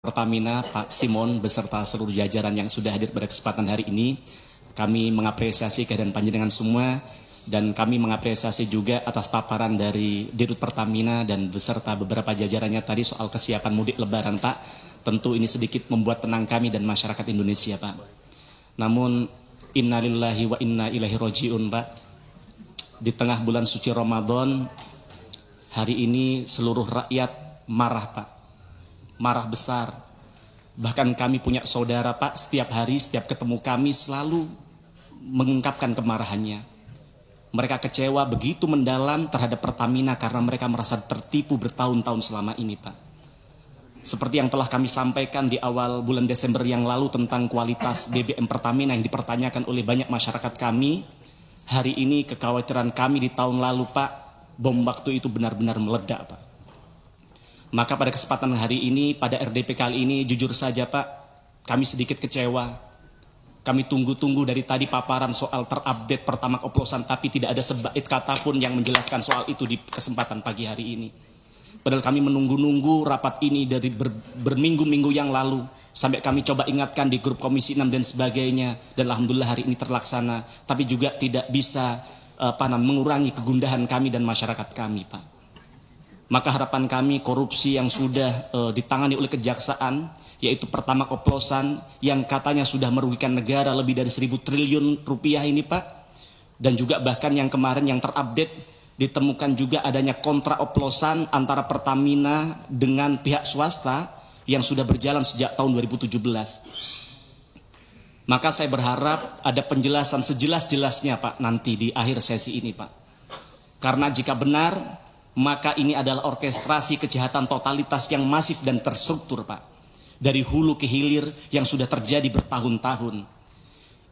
Pertamina, Pak Simon, beserta seluruh jajaran yang sudah hadir pada kesempatan hari ini. Kami mengapresiasi kehadiran panjenengan semua, dan kami mengapresiasi juga atas paparan dari Dirut Pertamina dan beserta beberapa jajarannya tadi soal kesiapan mudik lebaran, Pak. Tentu ini sedikit membuat tenang kami dan masyarakat Indonesia, Pak. Namun, innalillahi wa inna ilaihi roji'un, Pak. Di tengah bulan suci Ramadan, hari ini seluruh rakyat marah, Pak. Marah besar. Bahkan kami punya saudara, Pak, setiap hari, setiap ketemu kami selalu mengungkapkan kemarahannya. Mereka kecewa begitu mendalam terhadap Pertamina karena mereka merasa tertipu bertahun-tahun selama ini, Pak. Seperti yang telah kami sampaikan di awal bulan Desember yang lalu tentang kualitas BBM Pertamina yang dipertanyakan oleh banyak masyarakat kami, hari ini kekhawatiran kami di tahun lalu, Pak, bom waktu itu benar-benar meledak, Pak. Maka pada kesempatan hari ini, pada RDP kali ini, jujur saja, Pak, kami sedikit kecewa. Kami tunggu-tunggu dari tadi paparan soal terupdate Pertamax oplosan, tapi tidak ada sebait kata pun yang menjelaskan soal itu di kesempatan pagi hari ini. Padahal kami menunggu-nunggu rapat ini dari berminggu-minggu yang lalu, sampai kami coba ingatkan di grup Komisi 6 dan sebagainya, dan alhamdulillah hari ini terlaksana, tapi juga tidak bisa mengurangi kegundahan kami dan masyarakat kami, Pak. Maka harapan kami korupsi yang sudah ditangani oleh kejaksaan, yaitu Pertamax oplosan yang katanya sudah merugikan negara lebih dari 1.000 triliun rupiah ini, Pak. Dan juga bahkan yang kemarin yang terupdate ditemukan juga adanya kontrak oplosan antara Pertamina dengan pihak swasta yang sudah berjalan sejak tahun 2017. Maka saya berharap ada penjelasan sejelas-jelasnya, Pak, nanti di akhir sesi ini, Pak. Karena jika benar, maka ini adalah orkestrasi kejahatan totalitas yang masif dan terstruktur, Pak. Dari hulu ke hilir yang sudah terjadi bertahun-tahun.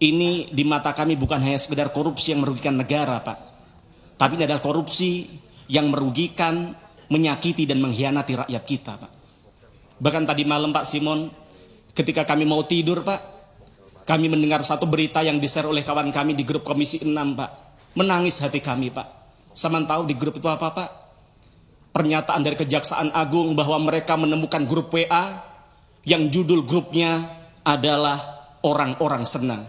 Ini di mata kami bukan hanya sekedar korupsi yang merugikan negara, Pak. Tapi ini adalah korupsi yang merugikan, menyakiti dan mengkhianati rakyat kita, Pak. Bahkan tadi malam, Pak Simon, ketika kami mau tidur, Pak, kami mendengar satu berita yang di-share oleh kawan kami di grup Komisi 6, Pak. Menangis hati kami, Pak. Sama tahu di grup itu apa, Pak? Pernyataan dari Kejaksaan Agung bahwa mereka menemukan grup WA yang judul grupnya adalah orang-orang senang.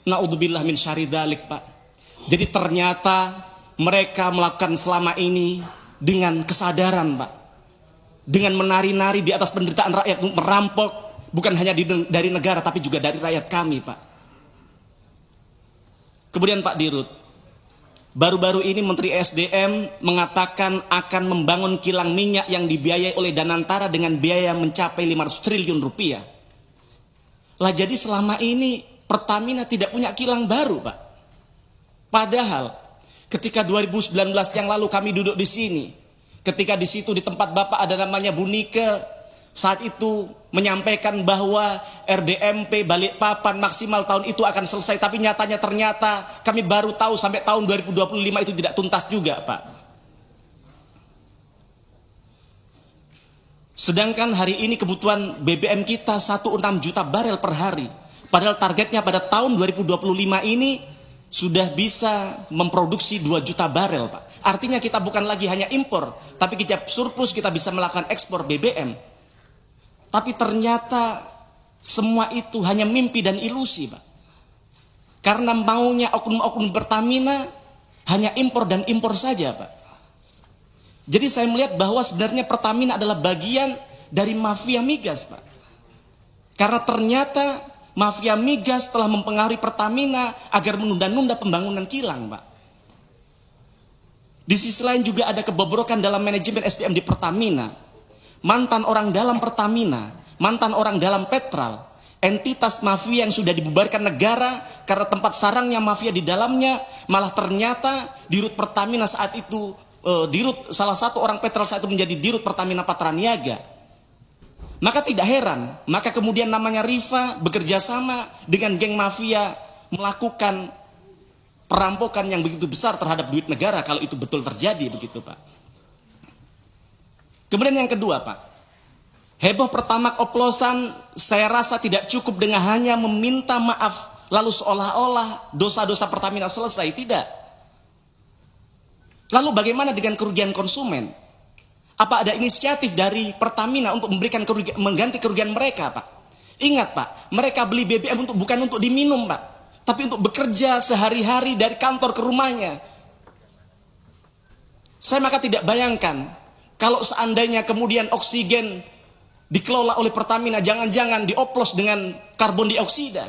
Na'udzubillah min syarri dzalik, Pak. Jadi ternyata mereka melakukan selama ini dengan kesadaran, Pak. Dengan menari-nari di atas penderitaan rakyat, merampok bukan hanya dari negara tapi juga dari rakyat kami, Pak. Kemudian Pak Dirut, baru-baru ini Menteri SDM mengatakan akan membangun kilang minyak yang dibiayai oleh Danantara dengan biaya mencapai 500 triliun rupiah. Lah jadi selama ini Pertamina tidak punya kilang baru, Pak. Padahal ketika 2019 yang lalu kami duduk di sini, ketika di situ di tempat Bapak ada namanya Bu Nike, saat itu menyampaikan bahwa RDMP Balikpapan maksimal tahun itu akan selesai, tapi nyatanya ternyata kami baru tahu sampai tahun 2025 itu tidak tuntas juga, Pak. Sedangkan hari ini kebutuhan BBM kita 1,6 juta barel per hari. Padahal targetnya pada tahun 2025 ini sudah bisa memproduksi 2 juta barel, Pak. Artinya kita bukan lagi hanya impor, tapi kita surplus, kita bisa melakukan ekspor BBM. Tapi ternyata semua itu hanya mimpi dan ilusi, Pak. Karena maunya oknum-oknum Pertamina hanya impor dan impor saja, Pak. Jadi saya melihat bahwa sebenarnya Pertamina adalah bagian dari mafia migas, Pak. Karena ternyata mafia migas telah mempengaruhi Pertamina agar menunda-nunda pembangunan kilang, Pak. Di sisi lain juga ada kebobrokan dalam manajemen SDM di Pertamina. Mantan orang dalam Pertamina, mantan orang dalam Petral, entitas mafia yang sudah dibubarkan negara karena tempat sarangnya mafia di dalamnya, malah ternyata Dirut Pertamina saat itu, salah satu orang Petral saat itu menjadi Dirut Pertamina Patraniaga. Maka tidak heran, maka kemudian namanya Rifa bekerja sama dengan geng mafia melakukan perampokan yang begitu besar terhadap duit negara kalau itu betul terjadi, begitu, Pak. Kemudian yang kedua, Pak, heboh Pertamax oplosan saya rasa tidak cukup dengan hanya meminta maaf lalu seolah-olah dosa-dosa Pertamina selesai. Tidak. Lalu bagaimana dengan kerugian konsumen? Apa ada inisiatif dari Pertamina untuk memberikan mengganti kerugian mereka, Pak? Ingat, Pak, mereka beli BBM bukan untuk diminum, Pak, tapi untuk bekerja sehari-hari dari kantor ke rumahnya. Saya maka tidak bayangkan kalau seandainya kemudian oksigen dikelola oleh Pertamina, jangan-jangan dioplos dengan karbon dioksida.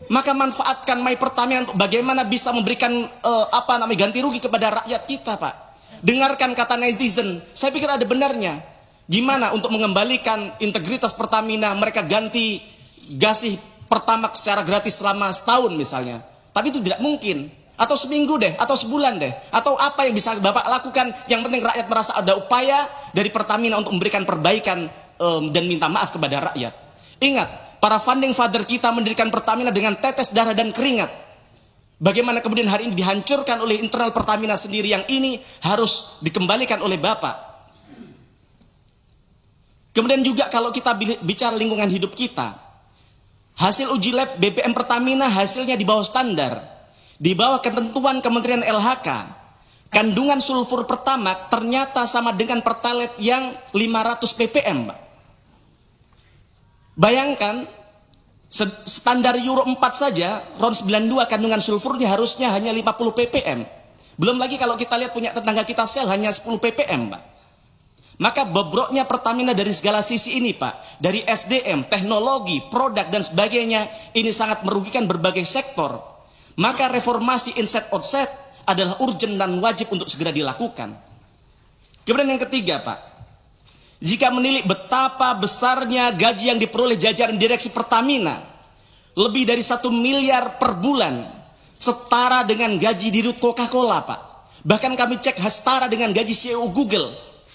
Maka manfaatkan My Pertamina untuk bagaimana bisa memberikan ganti rugi kepada rakyat kita, Pak. Dengarkan kata netizen, saya pikir ada benarnya. Gimana untuk mengembalikan integritas Pertamina, mereka ganti gasih Pertamax secara gratis selama setahun misalnya. Tapi itu tidak mungkin. Atau seminggu deh, atau sebulan deh. Atau apa yang bisa Bapak lakukan, yang penting rakyat merasa ada upaya dari Pertamina untuk memberikan perbaikan dan minta maaf kepada rakyat. Ingat, para founding father kita mendirikan Pertamina dengan tetes darah dan keringat. Bagaimana kemudian hari ini dihancurkan oleh internal Pertamina sendiri, yang ini harus dikembalikan oleh Bapak. Kemudian juga kalau kita bicara lingkungan hidup kita, hasil uji lab BBM Pertamina hasilnya di bawah standar, di bawah ketentuan Kementerian LHK. Kandungan sulfur Pertamax ternyata sama dengan Pertalite yang 500 ppm, Pak. Bayangkan, standar Euro 4 saja, RON 92 kandungan sulfurnya harusnya hanya 50 ppm. Belum lagi kalau kita lihat punya tetangga kita Shell hanya 10 ppm, Pak. Maka bobroknya Pertamina dari segala sisi ini, Pak. Dari SDM, teknologi, produk, dan sebagainya, ini sangat merugikan berbagai sektor. Maka reformasi inside outside adalah urgent dan wajib untuk segera dilakukan. Kemudian yang ketiga, Pak. Jika menilik betapa besarnya gaji yang diperoleh jajaran direksi Pertamina, lebih dari 1 miliar per bulan, setara dengan gaji dirut Coca-Cola, Pak. Bahkan kami cek setara dengan gaji CEO Google,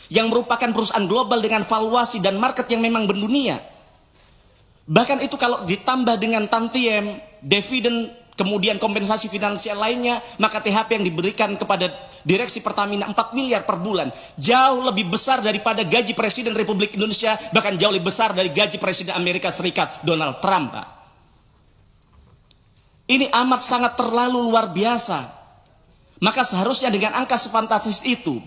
yang merupakan perusahaan global dengan valuasi dan market yang memang mendunia. Bahkan itu kalau ditambah dengan tantiem, dividen, kemudian kompensasi finansial lainnya, maka THP yang diberikan kepada direksi Pertamina 4 miliar per bulan, jauh lebih besar daripada gaji Presiden Republik Indonesia, bahkan jauh lebih besar dari gaji Presiden Amerika Serikat Donald Trump, Pak. Ini amat sangat terlalu luar biasa. Maka seharusnya dengan angka sefantastis itu,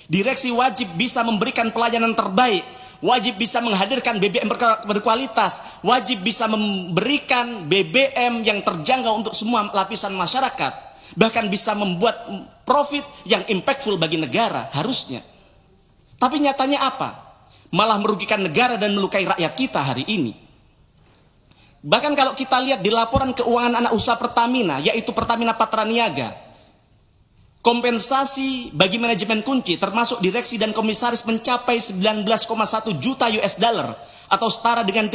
direksi wajib bisa memberikan pelayanan terbaik, wajib bisa menghadirkan BBM berkualitas, wajib bisa memberikan BBM yang terjangkau untuk semua lapisan masyarakat, bahkan bisa membuat profit yang impactful bagi negara, harusnya. Tapi nyatanya apa? Malah merugikan negara dan melukai rakyat kita hari ini. Bahkan kalau kita lihat di laporan keuangan anak usaha Pertamina, yaitu Pertamina Patraniaga, kompensasi bagi manajemen kunci termasuk direksi dan komisaris mencapai 19,1 juta US dollar atau setara dengan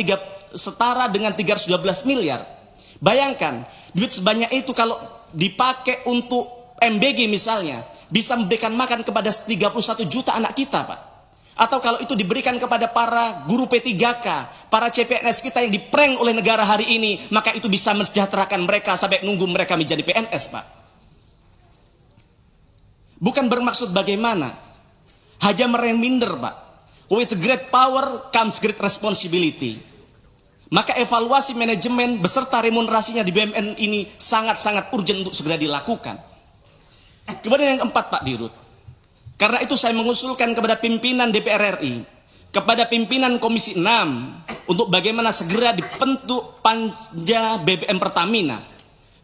312 miliar. Bayangkan, duit sebanyak itu kalau dipakai untuk MBG misalnya, bisa memberikan makan kepada 31 juta anak kita, Pak. Atau kalau itu diberikan kepada para guru P3K, para CPNS kita yang diprank oleh negara hari ini, maka itu bisa mensejahterakan mereka sampai nunggu mereka menjadi PNS, Pak. Bukan bermaksud bagaimana, hanya mereminder, Pak. With great power comes great responsibility. Maka evaluasi manajemen beserta remunerasinya di BUMN ini sangat-sangat urgent untuk segera dilakukan. Kemudian yang keempat, Pak Dirut. Karena itu saya mengusulkan kepada pimpinan DPR RI, kepada pimpinan Komisi 6, untuk bagaimana segera dibentuk panja BBM Pertamina.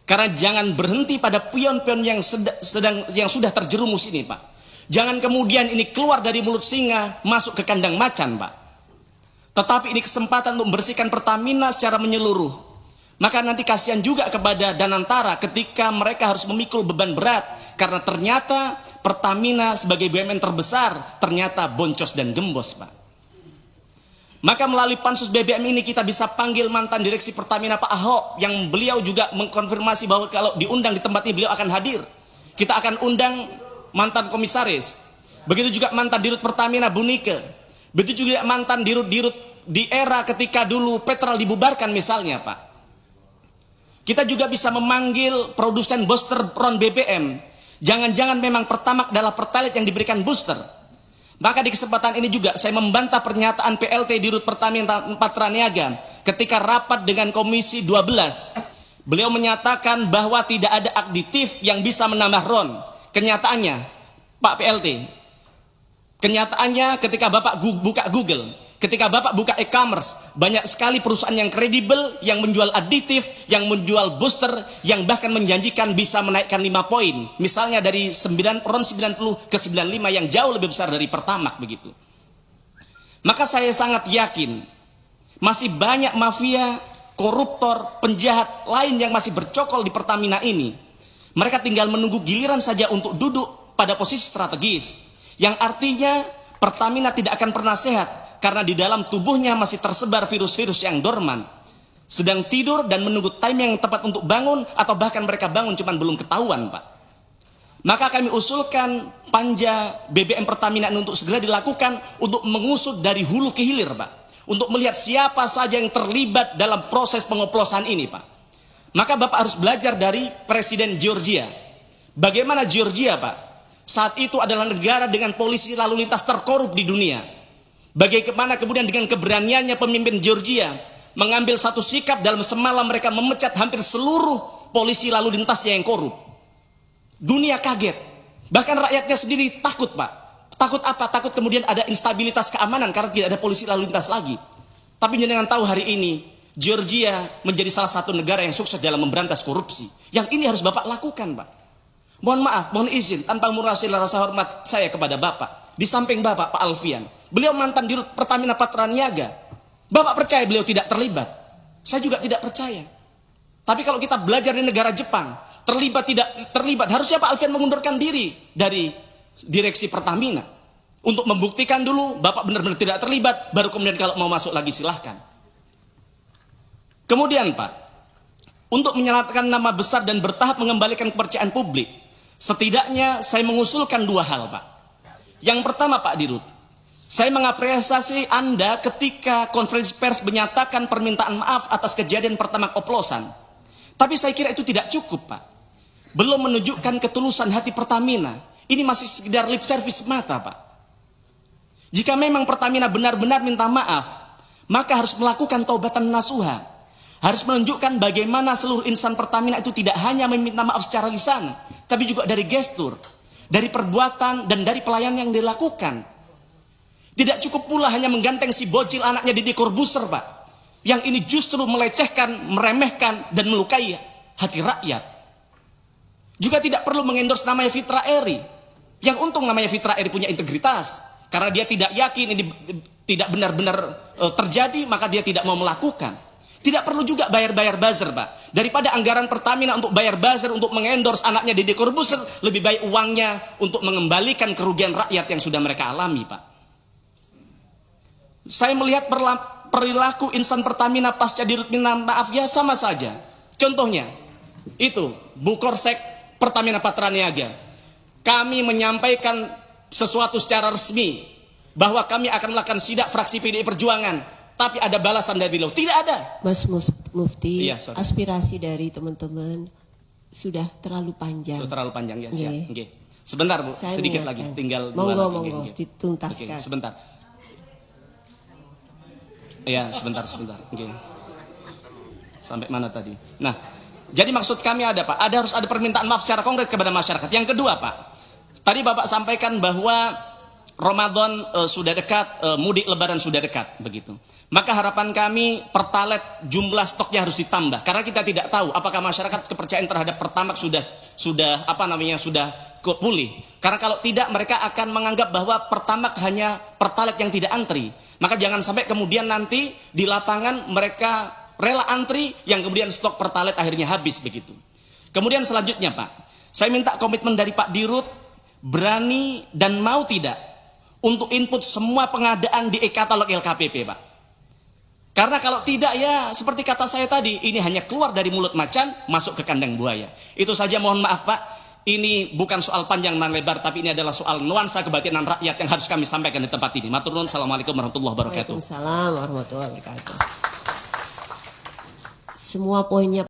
Karena jangan berhenti pada pion-pion yang sudah terjerumus ini, Pak. Jangan kemudian ini keluar dari mulut singa masuk ke kandang macan, Pak. Tetapi ini kesempatan untuk membersihkan Pertamina secara menyeluruh. Maka nanti kasihan juga kepada Danantara ketika mereka harus memikul beban berat, karena ternyata Pertamina sebagai BUMN terbesar ternyata boncos dan gembos, Pak. Maka melalui pansus BBM ini kita bisa panggil mantan direksi Pertamina Pak Ahok, yang beliau juga mengkonfirmasi bahwa kalau diundang di tempat ini beliau akan hadir. Kita akan undang mantan komisaris, begitu juga mantan dirut Pertamina Bu Nike, begitu juga mantan dirut-dirut di era ketika dulu Petral dibubarkan misalnya, Pak. Kita juga bisa memanggil produsen booster RON BBM. Jangan-jangan memang Pertamax adalah Pertalite yang diberikan booster. Maka di kesempatan ini juga saya membantah pernyataan PLT Dirut Pertamina Patraniaga ketika rapat dengan Komisi 12. Beliau menyatakan bahwa tidak ada aditif yang bisa menambah RON. Kenyataannya, Pak PLT, Kenyataannya ketika Bapak buka Google, ketika Bapak buka e-commerce, banyak sekali perusahaan yang kredibel, yang menjual aditif, yang menjual booster, yang bahkan menjanjikan bisa menaikkan 5 poin. Misalnya dari RON 90 ke 95 yang jauh lebih besar dari Pertamax begitu. Maka saya sangat yakin masih banyak mafia, koruptor, penjahat lain yang masih bercokol di Pertamina ini. Mereka tinggal menunggu giliran saja untuk duduk pada posisi strategis. Yang artinya Pertamina tidak akan pernah sehat karena di dalam tubuhnya masih tersebar virus-virus yang dorman, sedang tidur dan menunggu time yang tepat untuk bangun, atau bahkan mereka bangun cuman belum ketahuan, Pak. Maka kami usulkan panja BBM Pertamina untuk segera dilakukan untuk mengusut dari hulu ke hilir, Pak, untuk melihat siapa saja yang terlibat dalam proses pengoplosan ini, Pak. Maka Bapak harus belajar dari Presiden Georgia. Bagaimana Georgia, Pak, saat itu adalah negara dengan polisi lalu lintas terkorup di dunia. Bagaimana kemudian dengan keberaniannya pemimpin Georgia mengambil satu sikap dalam semalam mereka memecat hampir seluruh polisi lalu lintasnya yang korup. Dunia kaget. Bahkan rakyatnya sendiri takut, Pak. Takut apa? Takut kemudian ada instabilitas keamanan karena tidak ada polisi lalu lintas lagi. Tapi jangan tahu hari ini Georgia menjadi salah satu negara yang sukses dalam memberantas korupsi. Yang ini harus Bapak lakukan, Pak. Mohon maaf, mohon izin, tanpa mengurangi rasa hormat saya kepada Bapak. Di samping Bapak, Pak Alfian, beliau mantan Dirut Pertamina Patraniaga. Bapak percaya beliau tidak terlibat? Saya juga tidak percaya. Tapi kalau kita belajar di negara Jepang, terlibat tidak terlibat, harusnya Pak Alfian mengundurkan diri dari direksi Pertamina. Untuk membuktikan dulu Bapak benar-benar tidak terlibat, baru kemudian kalau mau masuk lagi silahkan. Kemudian, Pak, untuk menyelamatkan nama besar dan bertahap mengembalikan kepercayaan publik, setidaknya saya mengusulkan 2 hal, Pak. Yang pertama, Pak Dirut, saya mengapresiasi Anda ketika konferensi pers menyatakan permintaan maaf atas kejadian Pertamax oplosan. Tapi saya kira itu tidak cukup, Pak. Belum menunjukkan ketulusan hati Pertamina. Ini masih sekedar lip service semata, Pak. Jika memang Pertamina benar-benar minta maaf, maka harus melakukan taubatan nasuha. Harus menunjukkan bagaimana seluruh insan Pertamina itu tidak hanya meminta maaf secara lisan, tapi juga dari gestur, dari perbuatan, dan dari pelayanan yang dilakukan. Tidak cukup pula hanya mengganteng si bocil anaknya Deddy Corbuzier, Pak, yang ini justru melecehkan, meremehkan, dan melukai hati rakyat. Juga tidak perlu mengendorse namanya Fitra Eri, yang untung namanya Fitra Eri punya integritas, karena dia tidak yakin ini tidak benar-benar terjadi, maka dia tidak mau melakukan. Tidak perlu juga bayar-bayar buzzer, Pak. Daripada anggaran Pertamina untuk bayar buzzer untuk mengendorse anaknya Deddy Corbuzier, lebih baik uangnya untuk mengembalikan kerugian rakyat yang sudah mereka alami, Pak. Saya melihat perilaku insan Pertamina pasca Dirut minta maaf ya sama saja. Contohnya, itu Bukorsek Pertamina Patraniaga. Kami menyampaikan sesuatu secara resmi bahwa kami akan melakukan sidak fraksi PDI Perjuangan. Tapi ada balasan dari beliau, tidak ada. Mas Mufti, iya, aspirasi dari teman-teman sudah terlalu panjang. Sudah terlalu panjang, ya, siap. Okay. Sebentar, Bu, saya sedikit lagi, tinggal monggo, Okay, dituntaskan. sebentar. Ya, sebentar. Okay. Sampai mana tadi? Nah, jadi maksud kami ada, Pak, harus ada permintaan maaf secara konkret kepada masyarakat. Yang kedua, Pak, tadi Bapak sampaikan bahwa Ramadan sudah dekat, mudik Lebaran sudah dekat, begitu. Maka harapan kami Pertalite jumlah stoknya harus ditambah, karena kita tidak tahu apakah masyarakat kepercayaan terhadap Pertamax sudah pulih. Karena kalau tidak, mereka akan menganggap bahwa Pertamax hanya Pertalite yang tidak antri. Maka jangan sampai kemudian nanti di lapangan mereka rela antri, yang kemudian stok Pertalite akhirnya habis, begitu. Kemudian selanjutnya, Pak, saya minta komitmen dari Pak Dirut, berani dan mau tidak untuk input semua pengadaan di e-katalog LKPP, Pak. Karena kalau tidak, ya seperti kata saya tadi, ini hanya keluar dari mulut macan, masuk ke kandang buaya. Itu saja, mohon maaf, Pak. Ini bukan soal panjang dan lebar, tapi ini adalah soal nuansa kebatinan rakyat yang harus kami sampaikan di tempat ini. Matur nuwun, assalamualaikum warahmatullahi wabarakatuh. Waalaikumsalam warahmatullahi wabarakatuh. Semua poinnya